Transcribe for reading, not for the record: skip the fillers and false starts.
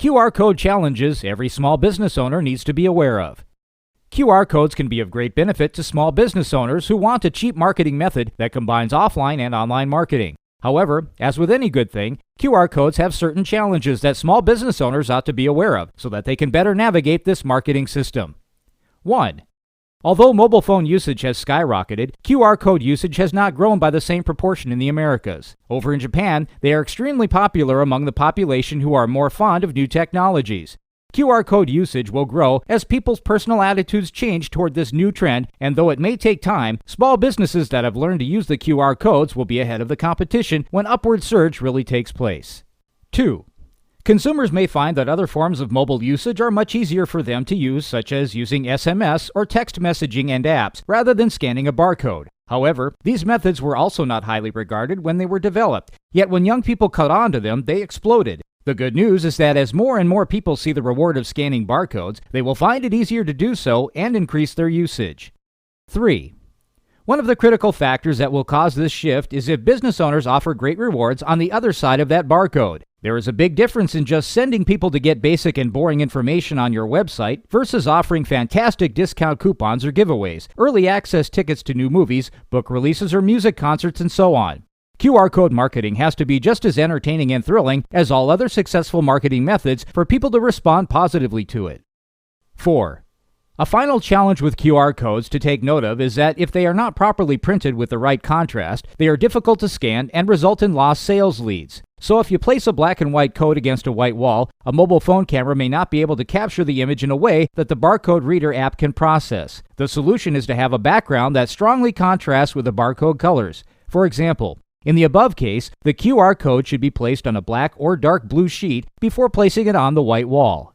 QR code challenges every small business owner needs to be aware of. QR codes can be of great benefit to small business owners who want a cheap marketing method that combines offline and online marketing. However, as with any good thing, QR codes have certain challenges that small business owners ought to be aware of so that they can better navigate this marketing system. 1. Although mobile phone usage has skyrocketed, QR code usage has not grown by the same proportion in the Americas. Over in Japan, they are extremely popular among the population who are more fond of new technologies. QR code usage will grow as people's personal attitudes change toward this new trend, and though it may take time, small businesses that have learned to use the QR codes will be ahead of the competition when upward surge really takes place. 2. Consumers may find that other forms of mobile usage are much easier for them to use, such as using SMS or text messaging and apps, rather than scanning a barcode. However, these methods were also not highly regarded when they were developed, yet when young people caught on to them, they exploded. The good news is that as more and more people see the reward of scanning barcodes, they will find it easier to do so and increase their usage. 3. One of the critical factors that will cause this shift is if business owners offer great rewards on the other side of that barcode. There is a big difference in just sending people to get basic and boring information on your website versus offering fantastic discount coupons or giveaways, early access tickets to new movies, book releases or music concerts, and so on. QR code marketing has to be just as entertaining and thrilling as all other successful marketing methods for people to respond positively to it. 4. A final challenge with QR codes to take note of is that if they are not properly printed with the right contrast, they are difficult to scan and result in lost sales leads. So if you place a black and white code against a white wall, a mobile phone camera may not be able to capture the image in a way that the barcode reader app can process. The solution is to have a background that strongly contrasts with the barcode colors. For example, in the above case, the QR code should be placed on a black or dark blue sheet before placing it on the white wall.